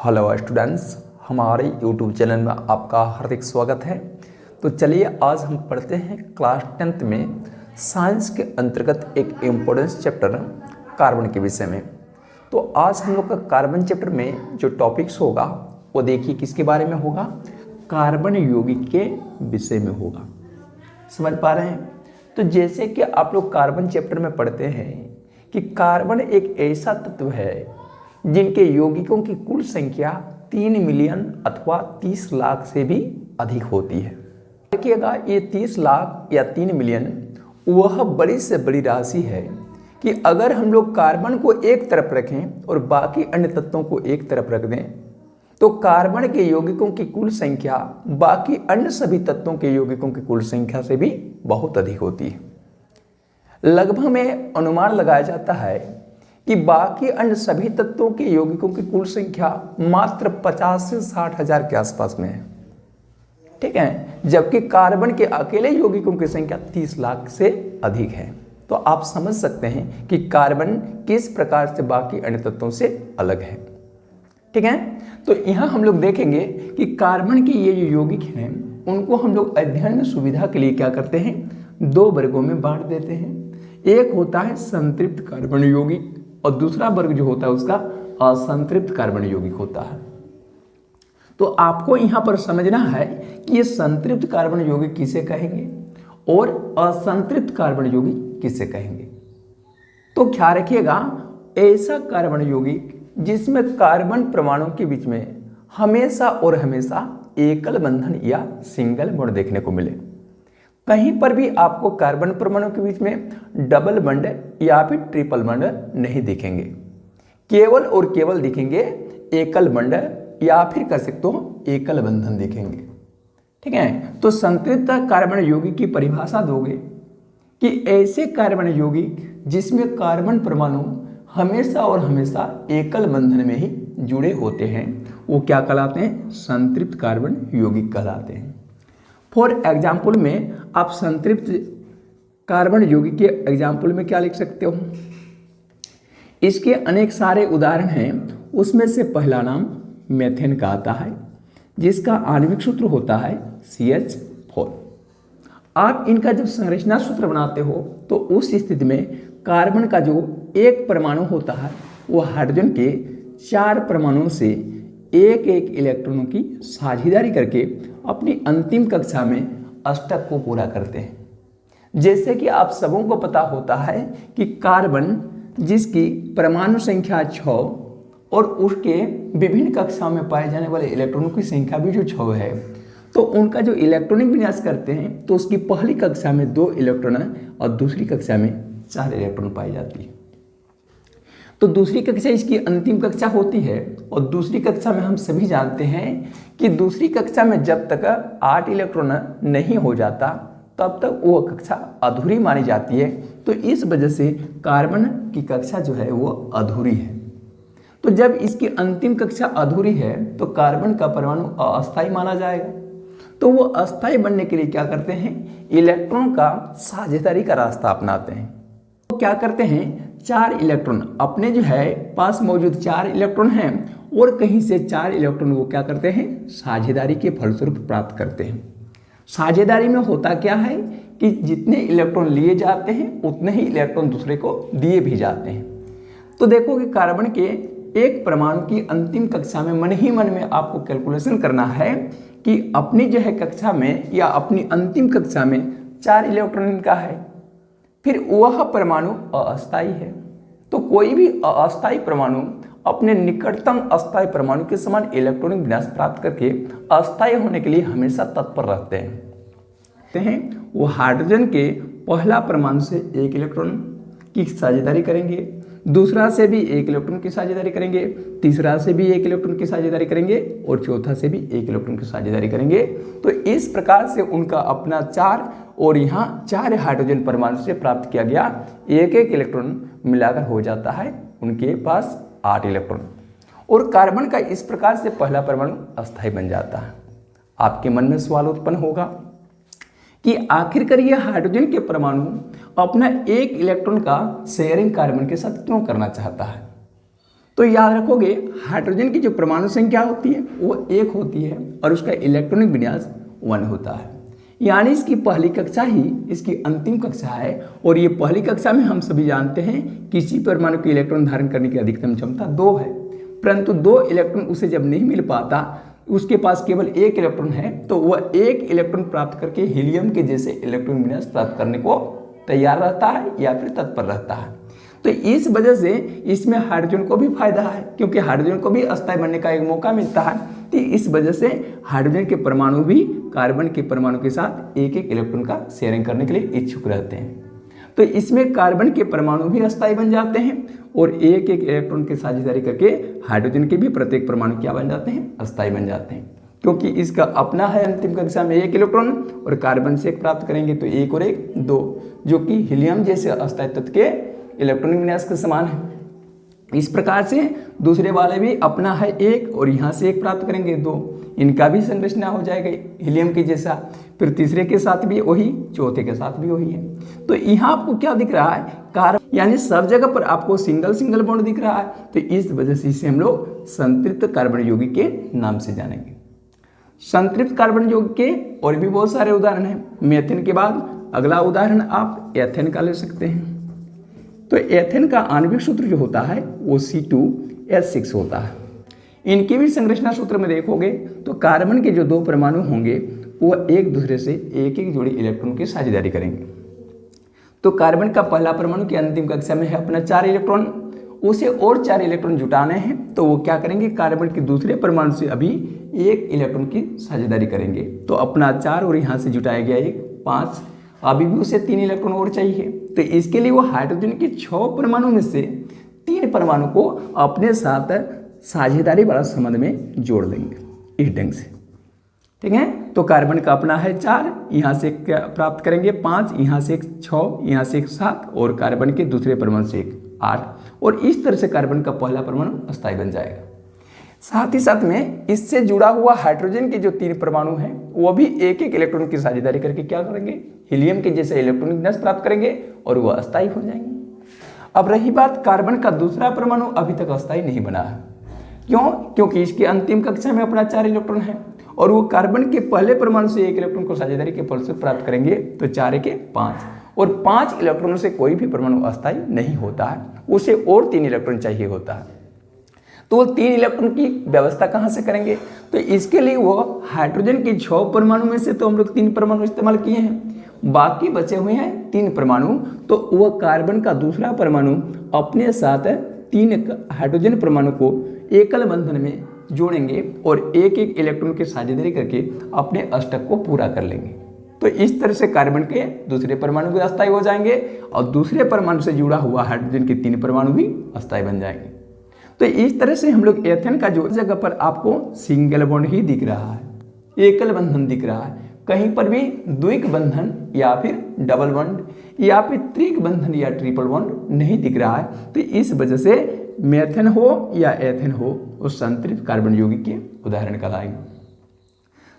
Hello students, हमारे YouTube channel में आपका हार्दिक स्वागत है। तो चलिए आज हम पढ़ते हैं क्लास 10th में साइंस के अंतर्गत एक इम्पोर्टेंस चैप्टर कार्बन के विषय में। तो आज हम लोग का कार्बन चैप्टर में जो टॉपिक्स होगा वो देखिए किसके बारे में होगा, कार्बन यौगिक के विषय में होगा। समझ पा रहे हैं? तो जैसे कि आप लोग कार्बन चैप्टर में पढ़ते हैं कि कार्बन एक ऐसा तत्व है जिनके यौगिकों की कुल संख्या 3 मिलियन अथवा 30 लाख से भी अधिक होती है। देखिएगा, ये 30 लाख या 3 मिलियन वह बड़ी से बड़ी राशि है कि अगर हम लोग कार्बन को एक तरफ रखें और बाकी अन्य तत्वों को एक तरफ रख दें तो कार्बन के यौगिकों की कुल संख्या बाकी अन्य सभी तत्वों के यौगिकों की कुल संख्या से भी बहुत अधिक होती है। लगभग में अनुमान लगाया जाता है कि बाकी अन्य सभी तत्वों के यौगिकों की कुल संख्या मात्र 50 से 60 हजार के आसपास में है। ठीक है, जबकि कार्बन के अकेले यौगिकों की संख्या 30 लाख से अधिक है। तो आप समझ सकते हैं कि कार्बन किस प्रकार से बाकी अन्य तत्वों से अलग है। ठीक है, तो यहाँ हम लोग देखेंगे कि कार्बन के ये जो यौगिक हैं उनको हम लोग अध्ययन सुविधा के लिए क्या करते हैं, 2 वर्गों में बांट देते हैं। एक होता है संतृप्त कार्बन यौगिक और दूसरा वर्ग जो होता है उसका असंतृप्त कार्बन यौगिक होता है। तो आपको यहाँ पर समझना है कि ये संतृप्त कार्बन यौगिक किसे कहेंगे और असंतृप्त कार्बन यौगिक किसे कहेंगे। तो ख्याल रखिएगा, ऐसा कार्बन यौगिक जिसमें कार्बन परमाणु के बीच में हमेशा और हमेशा एकल बंधन या सिंगल बॉन्ड देखने को मिले। कहीं पर भी आपको कार्बन परमाणु के बीच में डबल बॉन्ड या फिर ट्रिपल बॉन्ड नहीं दिखेंगे, केवल और केवल दिखेंगे एकल बॉन्ड या फिर कह सकते हो एकल बंधन दिखेंगे। ठीक है, तो संतृप्त कार्बन यौगिक की परिभाषा दोगे कि ऐसे कार्बन यौगिक जिसमें कार्बन परमाणु हमेशा और हमेशा एकल बंधन में ही जुड़े होते हैं वो क्या कहलाते हैं, संतृप्त कार्बन यौगिक कहलाते हैं। फॉर एग्जाम्पल में आप संतृप्त कार्बन यौगिक के एग्जाम्पल में क्या लिख सकते हो, इसके अनेक सारे उदाहरण हैं। उसमें से पहला नाम मेथेन का आता है जिसका आणविक सूत्र होता है CH4। आप इनका जब संरचना सूत्र बनाते हो तो उस स्थिति में कार्बन का जो एक परमाणु होता है वो हाइड्रोजन के 4 परमाणुओं से एक एक इलेक्ट्रॉनों की साझेदारी करके अपनी अंतिम कक्षा में अष्टक को पूरा करते हैं। जैसे कि आप सबों को पता होता है कि कार्बन जिसकी परमाणु संख्या 6 और उसके विभिन्न कक्षाओं में पाए जाने वाले इलेक्ट्रॉनों की संख्या भी जो 6 है, तो उनका जो इलेक्ट्रॉनिक विन्यास करते हैं तो उसकी पहली कक्षा में 2 इलेक्ट्रॉन और दूसरी कक्षा में 4 इलेक्ट्रॉन पाई जाती है। तो दूसरी कक्षा इसकी अंतिम कक्षा होती है और दूसरी कक्षा में हम सभी जानते हैं कि दूसरी कक्षा में जब तक 8 इलेक्ट्रॉन नहीं हो जाता तब तक वो कक्षा अधूरी मानी जाती है। तो इस वजह से कार्बन की कक्षा जो है वो अधूरी है। तो जब इसकी अंतिम कक्षा अधूरी है तो कार्बन का परमाणु अस्थायी माना जाएगा। तो वो अस्थायी बनने के लिए क्या करते हैं, इलेक्ट्रॉन का साझेदारी का रास्ता अपनाते हैं। तो क्या करते हैं, 4 इलेक्ट्रॉन अपने जो है पास मौजूद 4 इलेक्ट्रॉन हैं और कहीं से 4 इलेक्ट्रॉन वो क्या करते हैं, साझेदारी के फलस्वरूप प्राप्त करते हैं। साझेदारी में होता क्या है कि जितने इलेक्ट्रॉन लिए जाते हैं उतने ही इलेक्ट्रॉन दूसरे को दिए भी जाते हैं। तो देखो कि कार्बन के एक परमाणु की अंतिम कक्षा में मन ही मन में आपको कैलकुलेशन करना है कि अपनी जो है कक्षा में या अपनी अंतिम कक्षा में 4 इलेक्ट्रॉन का है, फिर वह परमाणु अस्थायी है। तो कोई भी अस्थायी परमाणु अपने निकटतम अस्थायी परमाणु के समान इलेक्ट्रॉनिक विन्यास प्राप्त करके अस्थायी होने के लिए हमेशा तत्पर रहते हैं। वो हाइड्रोजन के पहला परमाणु से 1 इलेक्ट्रॉन की साझेदारी करेंगे, दूसरा से भी 1 इलेक्ट्रॉन की साझेदारी करेंगे, तीसरा से भी 1 इलेक्ट्रॉन की साझेदारी करेंगे और चौथा से भी 1 इलेक्ट्रॉन की साझेदारी करेंगे। तो इस प्रकार से उनका अपना 4 और यहाँ 4 हाइड्रोजन परमाणु से प्राप्त किया गया 1-1 इलेक्ट्रॉन मिलाकर हो जाता है उनके पास 8 इलेक्ट्रॉन। और कार्बन का इस प्रकार से पहला परमाणु अस्थायी बन जाता है। आपके मन में सवाल उत्पन्न होगा कि आखिरकार ये हाइड्रोजन के परमाणु अपना 1 इलेक्ट्रॉन का शेयरिंग कार्बन के साथ क्यों करना चाहता है। तो याद रखोगे हाइड्रोजन की जो परमाणु संख्या होती है वो 1 होती है और उसका इलेक्ट्रॉनिक विन्यास 1 होता है। यानी इसकी पहली कक्षा ही इसकी अंतिम कक्षा है और ये पहली कक्षा में हम सभी जानते हैं किसी परमाणु के इलेक्ट्रॉन धारण करने की अधिकतम क्षमता 2 है, परंतु 2 इलेक्ट्रॉन उसे जब नहीं मिल पाता, उसके पास केवल 1 इलेक्ट्रॉन है, तो वह 1 इलेक्ट्रॉन प्राप्त करके हीलियम के जैसे इलेक्ट्रॉन विन्यास प्राप्त करने को तैयार रहता है या फिर तत्पर रहता है। तो इस वजह से इसमें हाइड्रोजन को भी फायदा है, क्योंकि हाइड्रोजन को भी अस्थायी बनने का एक मौका मिलता है। तो इस वजह से हाइड्रोजन के परमाणु भी कार्बन के परमाणु के साथ एक एक इलेक्ट्रॉन का शेयरिंग करने के लिए इच्छुक रहते हैं। तो इसमें कार्बन के परमाणु भी अस्थायी बन जाते हैं और एक एक इलेक्ट्रॉन की साझेदारी करके हाइड्रोजन के भी प्रत्येक परमाणु क्या बन जाते हैं, अस्थायी बन जाते हैं। क्योंकि इसका अपना है अंतिम कक्षा में 1 इलेक्ट्रॉन और कार्बन से 1 प्राप्त करेंगे तो 1 और 1 2, जो कि हीलियम जैसे अस्थायी तत्व के इलेक्ट्रॉनिक विन्यास के समान है। इस प्रकार से दूसरे वाले भी अपना है 1 और यहाँ से 1 प्राप्त करेंगे 2, इनका भी संरचना हो जाएगा हीलियम के जैसा। फिर तीसरे के साथ भी वही, चौथे के साथ भी वही है। तो यहाँ आपको क्या दिख रहा है, कार्बन, यानी सब जगह पर आपको सिंगल सिंगल बॉन्ड दिख रहा है। तो इस वजह से इसे हम लोग संतृप्त कार्बन यौगिक के नाम से जानेंगे। संतृप्त कार्बन यौगिक के और भी बहुत सारे उदाहरण हैं। मेथेन के बाद अगला उदाहरण आप एथेन का ले सकते हैं। तो एथेन का आणविक सूत्र जो होता है वो C2H6 होता है। इनकी भी संरचना सूत्र में देखोगे तो कार्बन के जो 2 परमाणु होंगे वो एक दूसरे से एक एक जोड़ी इलेक्ट्रॉन की साझेदारी करेंगे। तो कार्बन का पहला परमाणु की अंतिम कक्षा में है अपना 4 इलेक्ट्रॉन, उसे और 4 इलेक्ट्रॉन जुटाने हैं। तो वो क्या करेंगे, कार्बन के दूसरे परमाणु से अभी 1 इलेक्ट्रॉन की साझेदारी करेंगे। तो अपना 4 और यहाँ से जुटाया गया 1 5, अभी भी उसे 3 इलेक्ट्रॉन और चाहिए। तो इसके लिए वो हाइड्रोजन के 6 परमाणु में से 3 परमाणु को अपने साथ साझेदारी वाला संबंध में जोड़ देंगे इस ढंग से। ठीक है, तो कार्बन का अपना है 4, यहाँ से प्राप्त करेंगे 5, यहाँ से 6, यहाँ से 7 और कार्बन के दूसरे परमाणु से 8, और इस तरह से कार्बन का पहला परमाणु अस्थायी बन जाएगा। साथ ही साथ में इससे जुड़ा हुआ हाइड्रोजन के जो 3 परमाणु हैं वो भी एक एक इलेक्ट्रॉन की साझेदारी करके क्या करेंगे, हीलियम के जैसे इलेक्ट्रॉनिक विन्यास प्राप्त करेंगे और वह अस्थायी हो जाएंगे। अब रही बात कार्बन का दूसरा परमाणु अभी तक अस्थायी नहीं बना है। क्यों? क्योंकि इसकी अंतिम कक्षा में अपना 4 इलेक्ट्रॉन है और वो कार्बन के पहले परमाणु से 1 इलेक्ट्रॉन को साझेदारी के फलस्वरूप प्राप्त करेंगे। तो 4 के 5 और 5 इलेक्ट्रॉनों से कोई भी परमाणु अस्थायी नहीं होता है, उसे और 3 इलेक्ट्रॉन चाहिए होता है। तो वो 3 इलेक्ट्रॉन की व्यवस्था कहाँ से करेंगे, तो इसके लिए वो हाइड्रोजन के 6 परमाणु में से तो हम लोग 3 परमाणु इस्तेमाल किए हैं, बाकी बचे हुए हैं 3 परमाणु। तो वह कार्बन का दूसरा परमाणु अपने साथ 3 हाइड्रोजन परमाणु को एकल बंधन में जोड़ेंगे और एक एक इलेक्ट्रॉन की साझेदारी करके अपने अष्टक को पूरा कर लेंगे। तो इस तरह से कार्बन के दूसरे परमाणु भी अस्थायी हो जाएंगे और दूसरे परमाणु से जुड़ा हुआ हाइड्रोजन के 3 परमाणु भी अस्थायी बन जाएंगे। तो इस तरह से हम लोग एथेन का जो जगह पर आपको सिंगल बॉन्ड ही दिख रहा है, एकल बंधन दिख रहा है, कहीं पर भी द्विक बंधन या फिर डबल बॉन्ड या फिर त्रिक बंधन या ट्रिपल बॉन्ड नहीं दिख रहा है। तो इस वजह से मेथेन हो या एथेन हो वो संतृप्त कार्बन यौगिक के उदाहरण कहलाएंगे।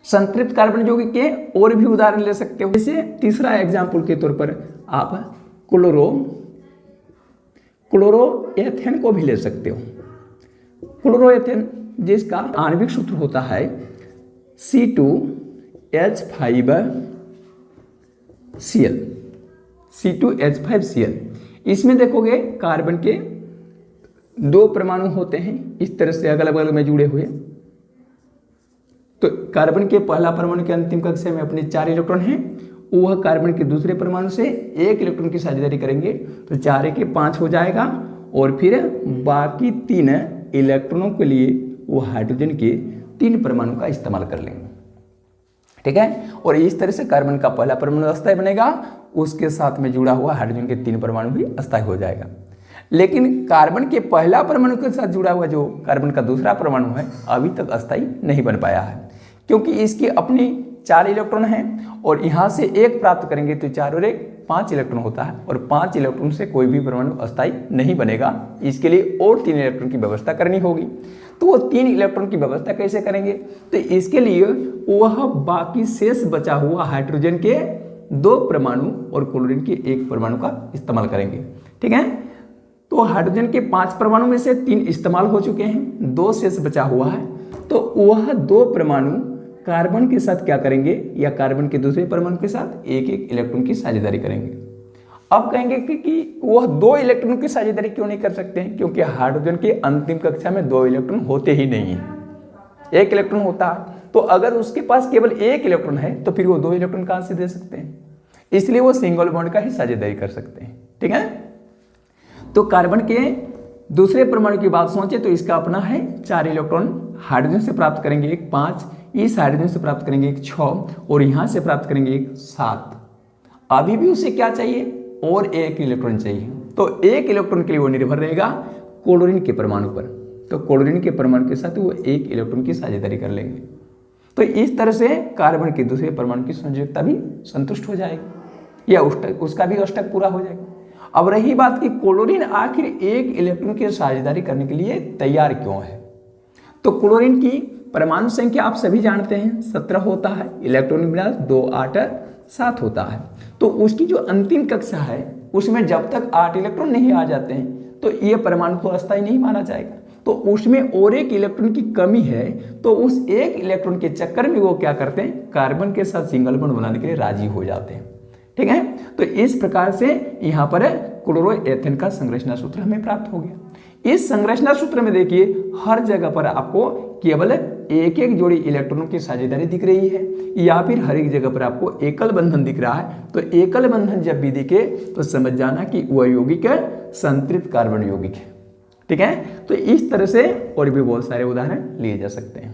संतृप्त कार्बन यौगिक के और भी उदाहरण ले सकते हो। जैसे तीसरा एग्जाम्पल के तौर पर आप क्लोरोएथेन को भी ले सकते हो। क्लोरोएथेन जिसका आणविक सूत्र होता है C2H5Cl। इसमें देखोगे कार्बन के 2 परमाणु होते हैं इस तरह से अगल बगल में जुड़े हुए। तो कार्बन के पहला परमाणु के अंतिम कक्षा में अपने 4 इलेक्ट्रॉन हैं, वह कार्बन के दूसरे परमाणु से 1 इलेक्ट्रॉन की साझेदारी करेंगे। तो 4 के 5 हो जाएगा और फिर बाकी 3 इलेक्ट्रॉनों के लिए वो हाइड्रोजन के 3 परमाणु का इस्तेमाल कर लेंगे। ठीक है, और इस तरह से कार्बन का पहला परमाणु अस्थायी बनेगा, उसके साथ में जुड़ा हुआ हाइड्रोजन के 3 परमाणु भी अस्थायी हो जाएगा। लेकिन कार्बन के पहला परमाणु के साथ जुड़ा हुआ जो कार्बन का दूसरा परमाणु है अभी तक अस्थायी नहीं बन पाया है, क्योंकि इसकी अपनी 4 इलेक्ट्रॉन हैं और यहाँ से 1 प्राप्त करेंगे तो 4 और 1 5 इलेक्ट्रॉन होता है और 5 इलेक्ट्रॉन से कोई भी परमाणु अस्थायी नहीं बनेगा। इसके लिए और 3 इलेक्ट्रॉन की व्यवस्था करनी होगी। तो वो 3 इलेक्ट्रॉन की व्यवस्था कैसे करेंगे, तो इसके लिए वह बाकी शेष बचा हुआ हाइड्रोजन के 2 परमाणु और क्लोरीन के 1 परमाणु का इस्तेमाल करेंगे। ठीक है, तो हाइड्रोजन के 5 परमाणु में से 3 इस्तेमाल हो चुके हैं, 2 शेष बचा हुआ है। तो वह 2 परमाणु कार्बन के साथ क्या करेंगे, या कार्बन के दूसरे परमाणु के साथ एक एक इलेक्ट्रॉन की साझेदारी करेंगे। अब कहेंगे कि वह 2 इलेक्ट्रॉन की साझेदारी क्यों नहीं कर सकते हैं, क्योंकि हाइड्रोजन की अंतिम कक्षा में 2 इलेक्ट्रॉन होते ही नहीं है, 1 इलेक्ट्रॉन होता है। तो अगर उसके पास केवल 1 इलेक्ट्रॉन है तो फिर वो 2 इलेक्ट्रॉन कहां से दे सकते हैं, इसलिए वो सिंगल बॉन्ड का ही साझेदारी कर सकते हैं। ठीक है, तो कार्बन के दूसरे परमाणु की बात सोचे तो इसका अपना है 4 इलेक्ट्रॉन, हाइड्रोजन से प्राप्त करेंगे एक 5, इस हाइड्रोजन से प्राप्त करेंगे एक 6 और यहां से प्राप्त करेंगे एक 7। अभी भी उसे क्या चाहिए, और 1 इलेक्ट्रॉन चाहिए। तो 1 इलेक्ट्रॉन के लिए वो निर्भर रहेगा क्लोरीन के परमाणु पर, तो क्लोरीन के परमाणु के साथ वो 1 इलेक्ट्रॉन की साझेदारी कर लेंगे। तो इस तरह से कार्बन के दूसरे परमाणु की संयोजकता भी संतुष्ट हो जाएगी, या उसका भी अष्टक पूरा हो जाएगा। अब रही बात कि क्लोरीन आखिर 1 इलेक्ट्रॉन की साझेदारी करने के लिए तैयार क्यों है, तो क्लोरीन की परमाणु संख्या आप सभी जानते हैं 17 होता है, इलेक्ट्रॉन मिला 2 8 7 होता है। तो उसकी जो अंतिम कक्षा है उसमें जब तक 8 इलेक्ट्रॉन नहीं आ जाते हैं तो ये परमाणु को अस्थायी नहीं माना जाएगा। तो उसमें और 1 इलेक्ट्रॉन की कमी है, तो उस 1 इलेक्ट्रॉन के चक्कर में वो क्या करते हैं, कार्बन के साथ सिंगल बॉन्ड बनाने के लिए राजी हो जाते हैं। ठीक है, तो इस प्रकार से यहाँ पर क्लोरोएथेन का संरचना सूत्र हमें प्राप्त हो गया। इस संरचना सूत्र में देखिए हर जगह पर आपको केवल एक एक जोड़ी इलेक्ट्रॉनों की साझेदारी दिख रही है, या फिर हर एक जगह पर आपको एकल बंधन दिख रहा है। तो एकल बंधन जब भी दिखे तो समझ जाना कि वह यौगिक संतृप्त कार्बन यौगिक है। ठीक है, तो इस तरह से और भी बहुत सारे उदाहरण लिए जा सकते हैं।